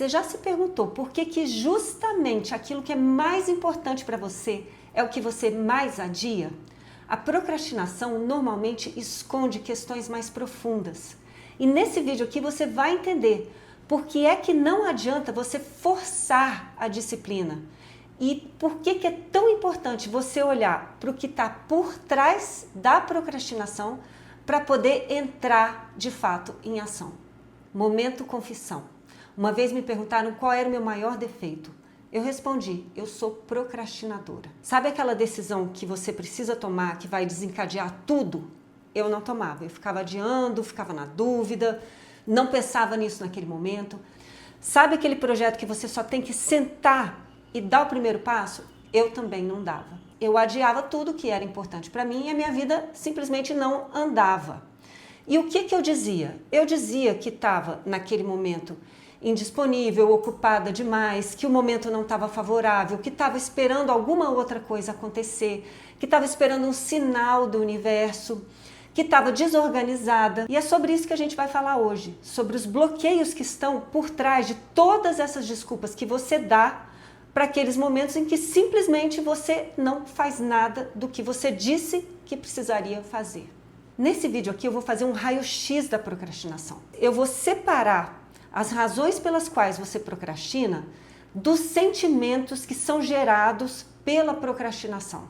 Você já se perguntou por que que justamente aquilo que é mais importante para você é o que você mais adia? A procrastinação normalmente esconde questões mais profundas. E nesse vídeo aqui você vai entender por que é que não adianta você forçar a disciplina. E por que que é tão importante você olhar para o que está por trás da procrastinação para poder entrar de fato em ação. Momento confissão. Uma vez me perguntaram qual era o meu maior defeito. Eu respondi, eu sou procrastinadora. Sabe aquela decisão que você precisa tomar, que vai desencadear tudo? Eu não tomava, eu ficava adiando, ficava na dúvida, não pensava nisso naquele momento. Sabe aquele projeto que você só tem que sentar e dar o primeiro passo? Eu também não dava. Eu adiava tudo que era importante para mim e a minha vida simplesmente não andava. E o que eu dizia? Eu dizia que estava naquele momento indisponível, ocupada demais, que o momento não estava favorável, que estava esperando alguma outra coisa acontecer, que estava esperando um sinal do universo, que estava desorganizada. E é sobre isso que a gente vai falar hoje, sobre os bloqueios que estão por trás de todas essas desculpas que você dá para aqueles momentos em que simplesmente você não faz nada do que você disse que precisaria fazer. Nesse vídeo aqui eu vou fazer um raio-x da procrastinação. Eu vou separar as razões pelas quais você procrastina dos sentimentos que são gerados pela procrastinação.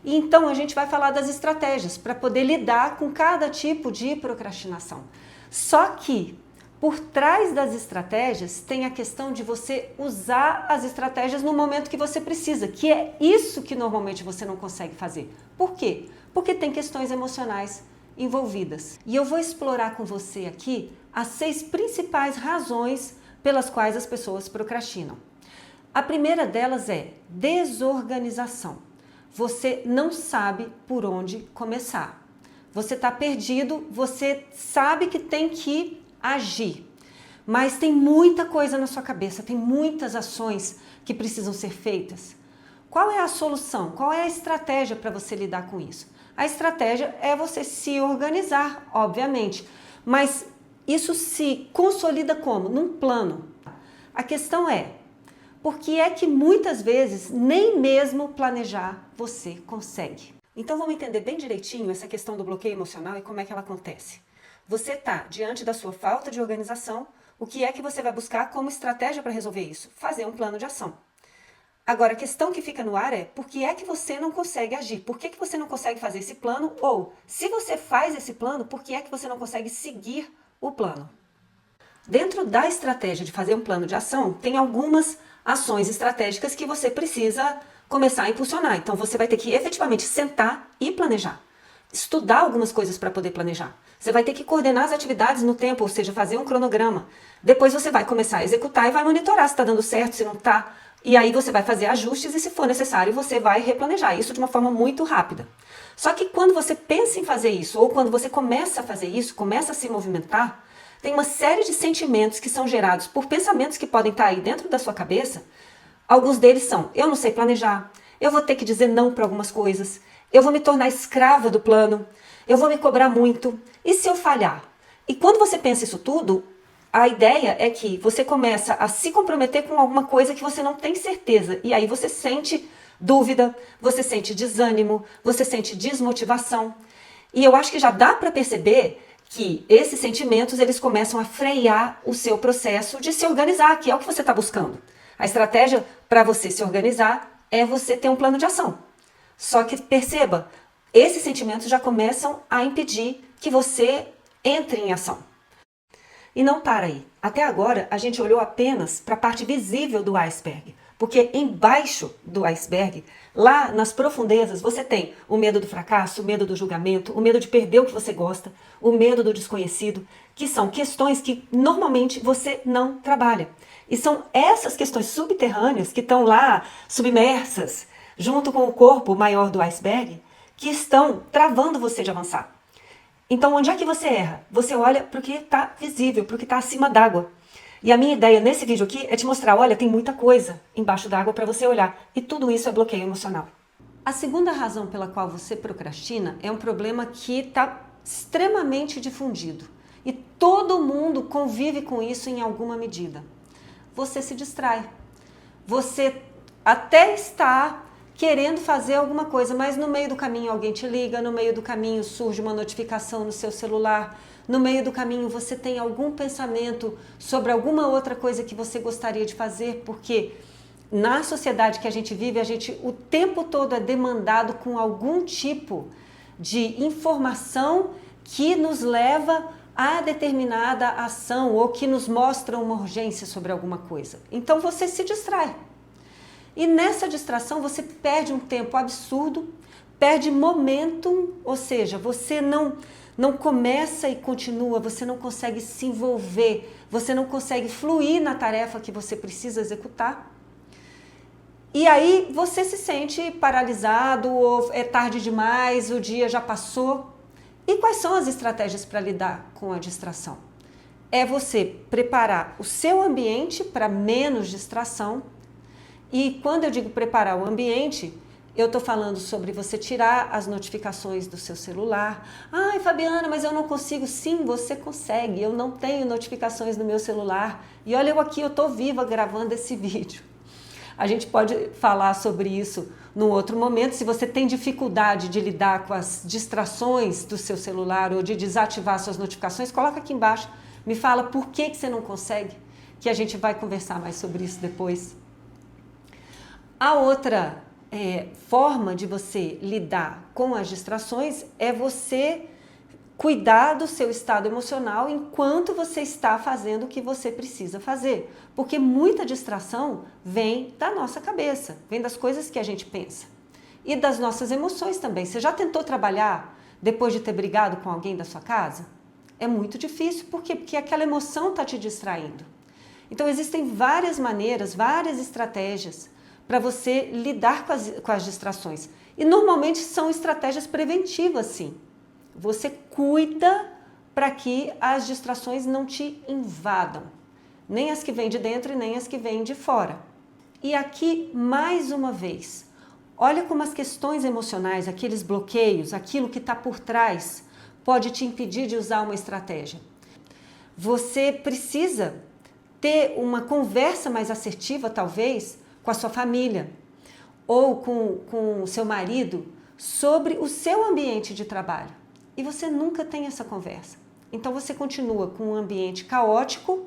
E então a gente vai falar das estratégias para poder lidar com cada tipo de procrastinação. Só que por trás das estratégias tem a questão de você usar as estratégias no momento que você precisa, que é isso que normalmente você não consegue fazer. Por quê? Porque tem questões emocionais envolvidas. E eu vou explorar com você aqui as 6 principais razões pelas quais as pessoas procrastinam. A primeira delas é desorganização. Você não sabe por onde começar. Você está perdido, você sabe que tem que agir, mas tem muita coisa na sua cabeça, tem muitas ações que precisam ser feitas. Qual é a solução? Qual é a estratégia para você lidar com isso? A estratégia é você se organizar, obviamente, mas isso se consolida como? Num plano. A questão é, por que é que muitas vezes nem mesmo planejar você consegue? Então vamos entender bem direitinho essa questão do bloqueio emocional e como é que ela acontece. Você está diante da sua falta de organização, o que é que você vai buscar como estratégia para resolver isso? Fazer um plano de ação. Agora, a questão que fica no ar é por que é que você não consegue agir? Por que você não consegue fazer esse plano? Ou, se você faz esse plano, por que é que você não consegue seguir o plano? Dentro da estratégia de fazer um plano de ação, tem algumas ações estratégicas que você precisa começar a impulsionar. Então, você vai ter que efetivamente sentar e planejar. Estudar algumas coisas para poder planejar. Você vai ter que coordenar as atividades no tempo, ou seja, fazer um cronograma. Depois você vai começar a executar e vai monitorar se está dando certo, se não está. E aí você vai fazer ajustes e, se for necessário, você vai replanejar. Isso de uma forma muito rápida. Só que quando você pensa em fazer isso, ou quando você começa a fazer isso, começa a se movimentar, tem uma série de sentimentos que são gerados por pensamentos que podem estar aí dentro da sua cabeça. Alguns deles são, eu não sei planejar, eu vou ter que dizer não para algumas coisas, eu vou me tornar escrava do plano, eu vou me cobrar muito, e se eu falhar? E quando você pensa isso tudo, a ideia é que você começa a se comprometer com alguma coisa que você não tem certeza. E aí você sente dúvida, você sente desânimo, você sente desmotivação. E eu acho que já dá para perceber que esses sentimentos eles começam a frear o seu processo de se organizar, que é o que você está buscando. A estratégia para você se organizar é você ter um plano de ação. Só que perceba, esses sentimentos já começam a impedir que você entre em ação. E não para aí. Até agora, a gente olhou apenas para a parte visível do iceberg. Porque embaixo do iceberg, lá nas profundezas, você tem o medo do fracasso, o medo do julgamento, o medo de perder o que você gosta, o medo do desconhecido, que são questões que normalmente você não trabalha. E são essas questões subterrâneas que estão lá submersas, junto com o corpo maior do iceberg, que estão travando você de avançar. Então, onde é que você erra? Você olha para o que está visível, para o que está acima d'água. E a minha ideia nesse vídeo aqui é te mostrar, olha, tem muita coisa embaixo d'água para você olhar. E tudo isso é bloqueio emocional. A segunda razão pela qual você procrastina é um problema que está extremamente difundido. E todo mundo convive com isso em alguma medida. você se distrai. Você até está querendo fazer alguma coisa, mas no meio do caminho alguém te liga, no meio do caminho surge uma notificação no seu celular, no meio do caminho você tem algum pensamento sobre alguma outra coisa que você gostaria de fazer, porque na sociedade que a gente vive, a gente o tempo todo é demandado com algum tipo de informação que nos leva a determinada ação ou que nos mostra uma urgência sobre alguma coisa. Então você se distrai. E nessa distração você perde um tempo absurdo, perde momentum, ou seja, você não começa e continua, você não consegue se envolver, você não consegue fluir na tarefa que você precisa executar. E aí você se sente paralisado, ou é tarde demais, o dia já passou. E quais são as estratégias para lidar com a distração? É você preparar o seu ambiente para menos distração. E quando eu digo preparar o ambiente, eu estou falando sobre você tirar as notificações do seu celular. Ai, Fabiana, mas eu não consigo. Sim, você consegue. Eu não tenho notificações no meu celular. E olha eu aqui, eu estou viva gravando esse vídeo. A gente pode falar sobre isso num outro momento. Se você tem dificuldade de lidar com as distrações do seu celular ou de desativar suas notificações, coloca aqui embaixo. Me fala por que você não consegue, que a gente vai conversar mais sobre isso depois. A outra forma de você lidar com as distrações é você cuidar do seu estado emocional enquanto você está fazendo o que você precisa fazer. Porque muita distração vem da nossa cabeça, vem das coisas que a gente pensa. E das nossas emoções também. Você já tentou trabalhar depois de ter brigado com alguém da sua casa? É muito difícil, por quê? Porque aquela emoção está te distraindo. Então existem várias maneiras, várias estratégias para você lidar com as distrações. E normalmente são estratégias preventivas, sim. Você cuida para que as distrações não te invadam, nem as que vêm de dentro e nem as que vêm de fora. E aqui, mais uma vez, olha como as questões emocionais, aqueles bloqueios, aquilo que está por trás, pode te impedir de usar uma estratégia. Você precisa ter uma conversa mais assertiva, talvez, com a sua família ou com o seu marido sobre o seu ambiente de trabalho. E você nunca tem essa conversa. Então você continua com um ambiente caótico,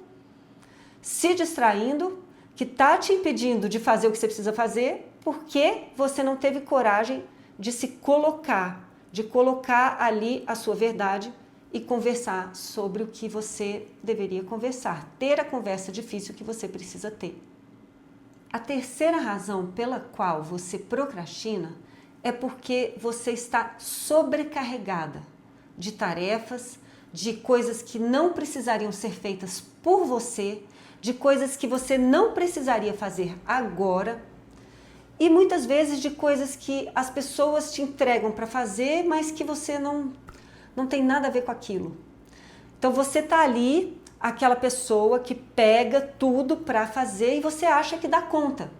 se distraindo, que está te impedindo de fazer o que você precisa fazer, porque você não teve coragem de se colocar, de colocar ali a sua verdade e conversar sobre o que você deveria conversar, ter a conversa difícil que você precisa ter. A terceira razão pela qual você procrastina é porque você está sobrecarregada de tarefas, de coisas que não precisariam ser feitas por você, de coisas que você não precisaria fazer agora e muitas vezes de coisas que as pessoas te entregam para fazer, mas que você não tem nada a ver com aquilo. Então você está ali, aquela pessoa que pega tudo para fazer e você acha que dá conta.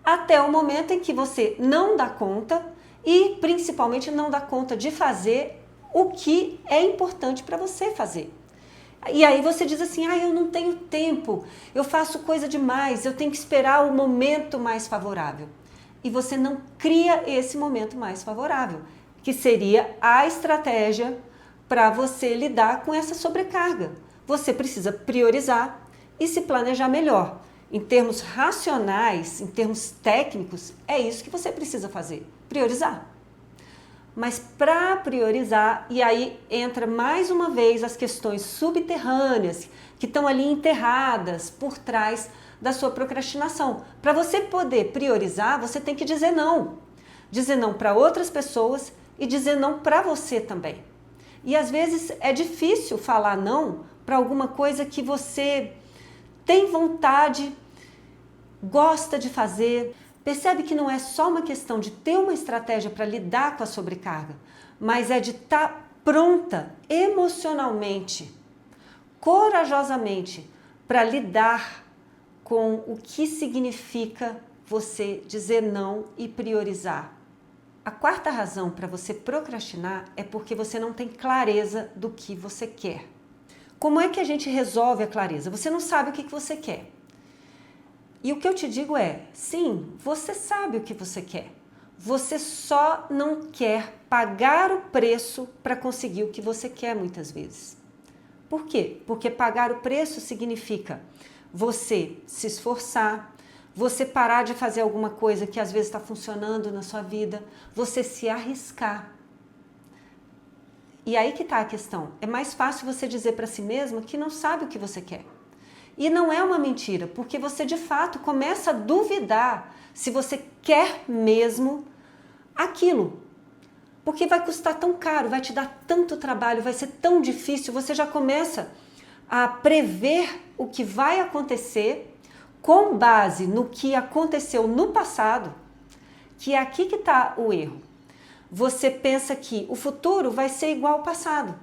Até o momento em que você não dá conta e principalmente não dá conta de fazer o que é importante para você fazer. E aí você diz assim, eu não tenho tempo, eu faço coisa demais, eu tenho que esperar o momento mais favorável. E você não cria esse momento mais favorável, que seria a estratégia para você lidar com essa sobrecarga. Você precisa priorizar e se planejar melhor. Em termos racionais, em termos técnicos, é isso que você precisa fazer, priorizar. Mas para priorizar, e aí entra mais uma vez as questões subterrâneas, que estão ali enterradas por trás da sua procrastinação. Para você poder priorizar, você tem que dizer não. Dizer não para outras pessoas e dizer não para você também. E às vezes é difícil falar não para alguma coisa que você tem vontade, gosta de fazer. Percebe que não é só uma questão de ter uma estratégia para lidar com a sobrecarga, mas é de estar pronta emocionalmente, corajosamente, para lidar com o que significa você dizer não e priorizar. A quarta razão para você procrastinar é porque você não tem clareza do que você quer. Como é que a gente resolve a clareza? Você não sabe o que você quer. E o que eu te digo é, sim, você sabe o que você quer. Você só não quer pagar o preço para conseguir o que você quer muitas vezes. Por quê? Porque pagar o preço significa você se esforçar, você parar de fazer alguma coisa que às vezes está funcionando na sua vida, você se arriscar. E aí que está a questão. É mais fácil você dizer para si mesmo que não sabe o que você quer. E não é uma mentira, porque você de fato começa a duvidar se você quer mesmo aquilo. Porque vai custar tão caro, vai te dar tanto trabalho, vai ser tão difícil, você já começa a prever o que vai acontecer com base no que aconteceu no passado, que é aqui que está o erro. Você pensa que o futuro vai ser igual ao passado.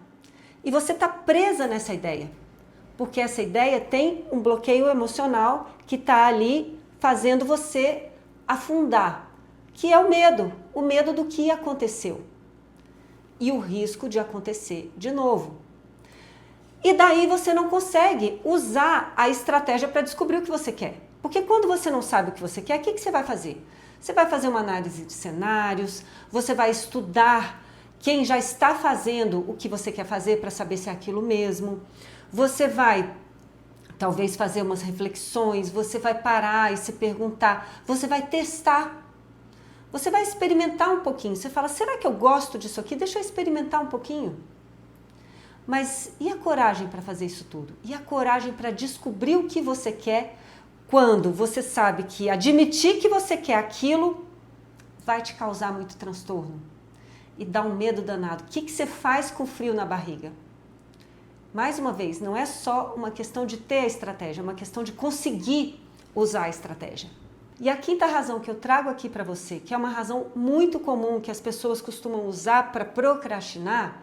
E você está presa nessa ideia. Porque essa ideia tem um bloqueio emocional que está ali fazendo você afundar. Que é o medo do que aconteceu. E o risco de acontecer de novo. E daí você não consegue usar a estratégia para descobrir o que você quer. Porque quando você não sabe o que você quer, o que você vai fazer? Você vai fazer uma análise de cenários, você vai estudar quem já está fazendo o que você quer fazer para saber se é aquilo mesmo. Você vai talvez fazer umas reflexões, você vai parar e se perguntar, você vai testar. Você vai experimentar um pouquinho. Você fala, será que eu gosto disso aqui? Deixa eu experimentar um pouquinho. Mas e a coragem para fazer isso tudo? E a coragem para descobrir o que você quer quando você sabe que admitir que você quer aquilo vai te causar muito transtorno e dá um medo danado. O que você faz com o frio na barriga? Mais uma vez, não é só uma questão de ter a estratégia, é uma questão de conseguir usar a estratégia. E a quinta razão que eu trago aqui para você, que é uma razão muito comum que as pessoas costumam usar para procrastinar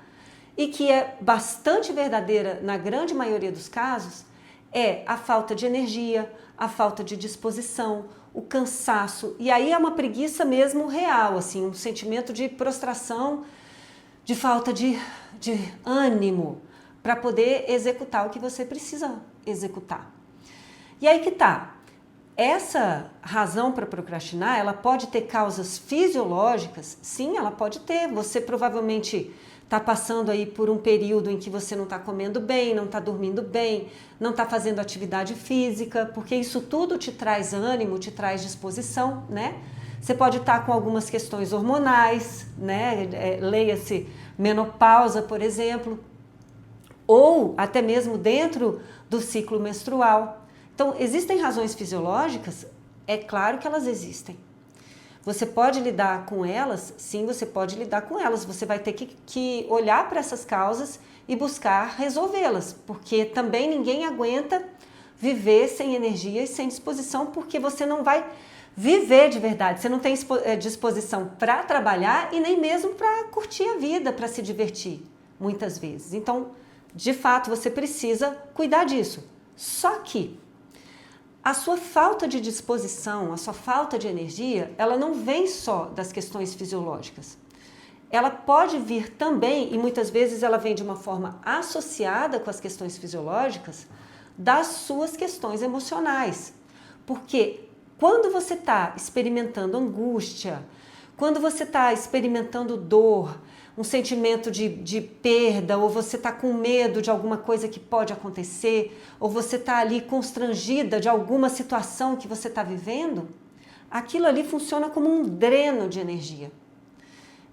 e que é bastante verdadeira na grande maioria dos casos, é a falta de energia, a falta de disposição, o cansaço. E aí é uma preguiça mesmo real, assim, um sentimento de prostração, de falta de ânimo para poder executar o que você precisa executar. E aí que tá. Essa razão para procrastinar, ela pode ter causas fisiológicas? Sim, ela pode ter. Você provavelmente está passando aí por um período em que você não está comendo bem, não está dormindo bem, não está fazendo atividade física, porque isso tudo te traz ânimo, te traz disposição, né? Você pode estar com algumas questões hormonais, né? Leia-se menopausa, por exemplo, ou até mesmo dentro do ciclo menstrual. Então, existem razões fisiológicas? É claro que elas existem. Você pode lidar com elas? Sim, você pode lidar com elas. Você vai ter que olhar para essas causas e buscar resolvê-las, porque também ninguém aguenta viver sem energia e sem disposição, porque você não vai viver de verdade. Você não tem disposição para trabalhar e nem mesmo para curtir a vida, para se divertir, muitas vezes. Então, de fato, você precisa cuidar disso. Só que a sua falta de disposição, a sua falta de energia, ela não vem só das questões fisiológicas. Ela pode vir também, e muitas vezes ela vem de uma forma associada com as questões fisiológicas, das suas questões emocionais. Porque quando você está experimentando angústia, quando você está experimentando dor, um sentimento de perda, ou você está com medo de alguma coisa que pode acontecer, ou você está ali constrangida de alguma situação que você está vivendo, aquilo ali funciona como um dreno de energia.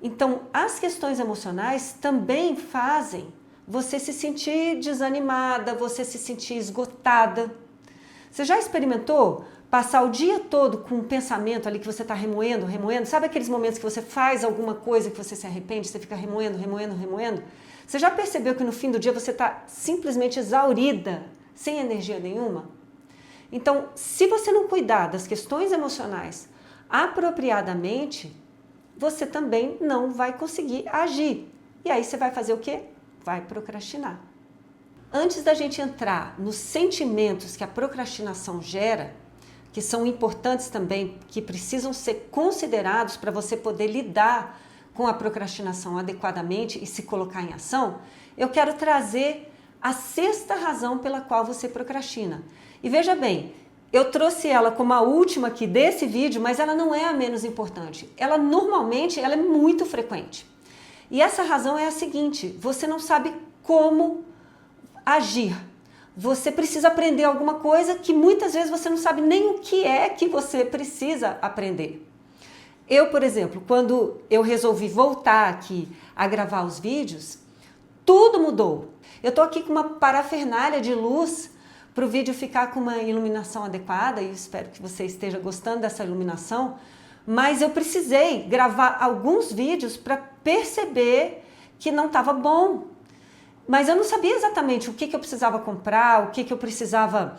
Então, as questões emocionais também fazem você se sentir desanimada, você se sentir esgotada. Você já experimentou passar o dia todo com um pensamento ali que você está remoendo? Sabe aqueles momentos que você faz alguma coisa que você se arrepende, você fica remoendo? Você já percebeu que no fim do dia você está simplesmente exaurida, sem energia nenhuma? Então, se você não cuidar das questões emocionais apropriadamente, você também não vai conseguir agir. E aí você vai fazer o quê? Vai procrastinar. Antes da gente entrar nos sentimentos que a procrastinação gera, que são importantes também, que precisam ser considerados para você poder lidar com a procrastinação adequadamente e se colocar em ação, eu quero trazer a sexta razão pela qual você procrastina. E veja bem, Eu trouxe ela como a última aqui desse vídeo, mas ela não é a menos importante. Ela normalmente ela é muito frequente. E essa razão é a seguinte: você não sabe como agir. Você precisa aprender alguma coisa que muitas vezes você não sabe nem o que é que você precisa aprender. Eu, por exemplo, quando eu resolvi voltar aqui a gravar os vídeos, tudo mudou. Eu tô aqui com uma parafernália de luz para o vídeo ficar com uma iluminação adequada, e eu espero que você esteja gostando dessa iluminação, mas eu precisei gravar alguns vídeos para perceber que não estava bom. Mas eu não sabia exatamente o que eu precisava comprar, o que eu precisava,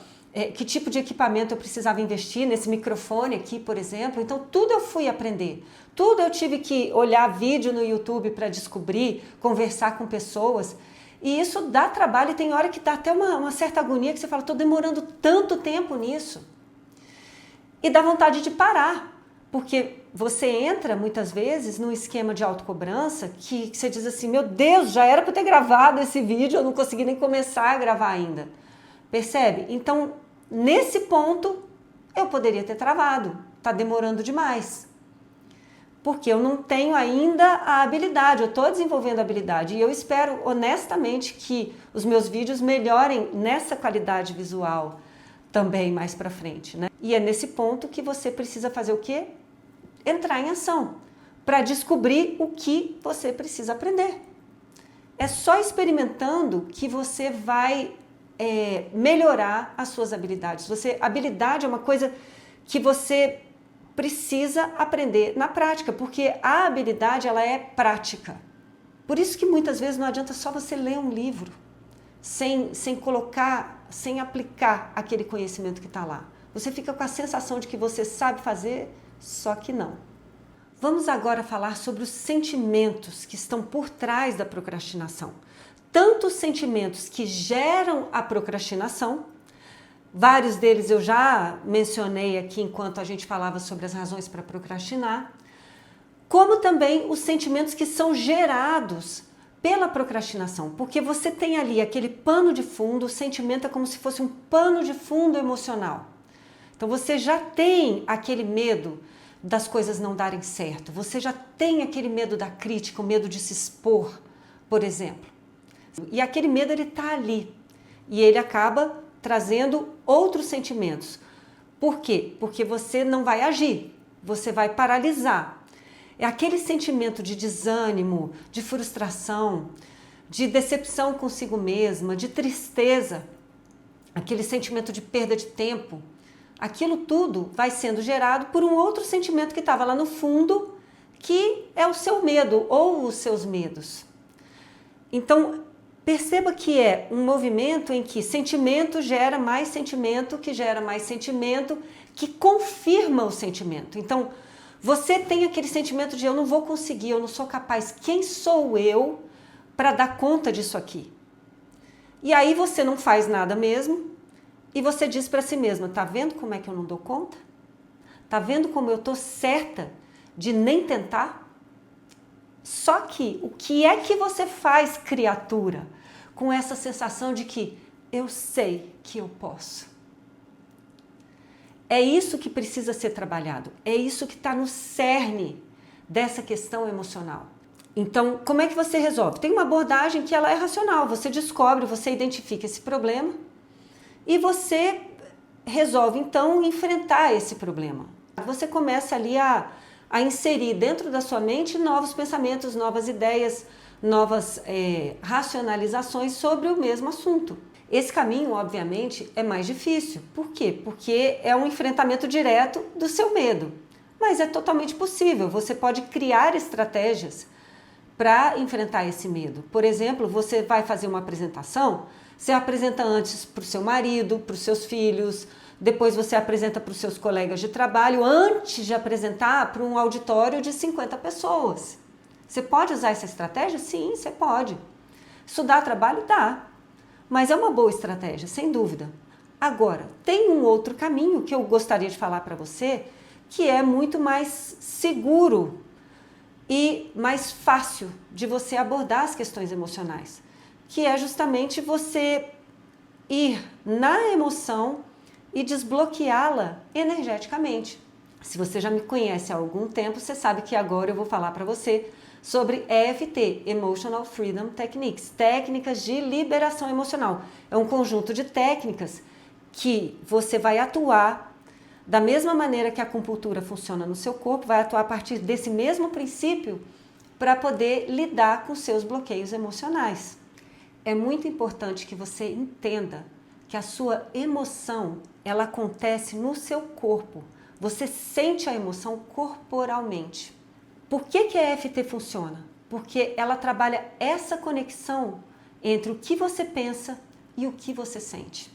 que tipo de equipamento eu precisava investir nesse microfone aqui, por exemplo. Então tudo eu fui aprender, tudo eu tive que olhar vídeo no YouTube para descobrir, conversar com pessoas. E isso dá trabalho e tem hora que dá até uma certa agonia que você fala, estou demorando tanto tempo nisso. E dá vontade de parar, porque você entra muitas vezes num esquema de autocobrança que você diz assim, meu Deus, já era para eu ter gravado esse vídeo, eu não consegui nem começar a gravar ainda. Percebe? Então, nesse ponto, eu poderia ter travado, está demorando demais. Porque eu não tenho ainda a habilidade, eu estou desenvolvendo a habilidade e eu espero honestamente que os meus vídeos melhorem nessa qualidade visual também mais para frente, né? E é nesse ponto que você precisa fazer o quê? Entrar em ação para descobrir o que você precisa aprender. É só experimentando que você vai melhorar as suas habilidades. Habilidade é uma coisa que você precisa aprender na prática, porque a habilidade ela é prática. Por isso que muitas vezes não adianta só você ler um livro sem aplicar aquele conhecimento que está lá. Você fica com a sensação de que você sabe fazer, só que não. Vamos agora falar sobre os sentimentos que estão por trás da procrastinação. Tanto os sentimentos que geram a procrastinação, vários deles eu já mencionei aqui enquanto a gente falava sobre as razões para procrastinar, como também os sentimentos que são gerados pela procrastinação, porque você tem ali aquele pano de fundo, o sentimento é como se fosse um pano de fundo emocional. Então você já tem aquele medo das coisas não darem certo, você já tem aquele medo da crítica, o medo de se expor, por exemplo. E aquele medo ele está ali e ele acaba trazendo outros sentimentos. Por quê? Porque você não vai agir, você vai paralisar. É aquele sentimento de desânimo, de frustração, de decepção consigo mesma, de tristeza, aquele sentimento de perda de tempo. Aquilo tudo vai sendo gerado por um outro sentimento que estava lá no fundo, que é o seu medo ou os seus medos. Então, perceba que é um movimento em que sentimento gera mais sentimento, que gera mais sentimento, que confirma o sentimento. Então, você tem aquele sentimento de eu não vou conseguir, eu não sou capaz. Quem sou eu para dar conta disso aqui? E aí você não faz nada mesmo e você diz para si mesma, tá vendo como é que eu não dou conta? Tá vendo como eu tô certa de nem tentar? Só que o que é que você faz, criatura, com essa sensação de que eu sei que eu posso? É isso que precisa ser trabalhado, é isso que está no cerne dessa questão emocional. Então, como é que você resolve? Tem uma abordagem que ela é racional, você descobre, você identifica esse problema e você resolve então enfrentar esse problema. Você começa ali a inserir dentro da sua mente novos pensamentos, novas ideias, novas racionalizações sobre o mesmo assunto. Esse caminho, obviamente, é mais difícil. Por quê? Porque é um enfrentamento direto do seu medo. Mas é totalmente possível. Você pode criar estratégias para enfrentar esse medo. Por exemplo, você vai fazer uma apresentação, você apresenta antes para o seu marido, para os seus filhos, depois você apresenta para os seus colegas de trabalho, antes de apresentar para um auditório de 50 pessoas. Você pode usar essa estratégia? Sim, você pode. Isso dá trabalho? Dá. Mas é uma boa estratégia, sem dúvida. Agora, tem um outro caminho que eu gostaria de falar para você, que é muito mais seguro e mais fácil de você abordar as questões emocionais, que é justamente você ir na emoção e desbloqueá-la energeticamente. Se você já me conhece há algum tempo, você sabe que agora eu vou falar para você sobre EFT, Emotional Freedom Techniques, técnicas de liberação emocional. É um conjunto de técnicas que você vai atuar da mesma maneira que a acupuntura funciona no seu corpo, vai atuar a partir desse mesmo princípio para poder lidar com seus bloqueios emocionais. É muito importante que você entenda que a sua emoção, ela acontece no seu corpo. Você sente a emoção corporalmente. Por que a EFT funciona? Porque ela trabalha essa conexão entre o que você pensa e o que você sente.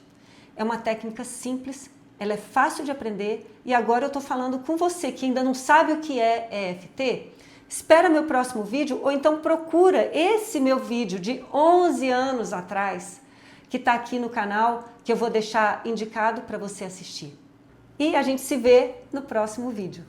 É uma técnica simples, ela é fácil de aprender e agora eu estou falando com você que ainda não sabe o que é EFT. Espera meu próximo vídeo ou então procura esse meu vídeo de 11 anos atrás que está aqui no canal, que eu vou deixar indicado para você assistir. E a gente se vê no próximo vídeo.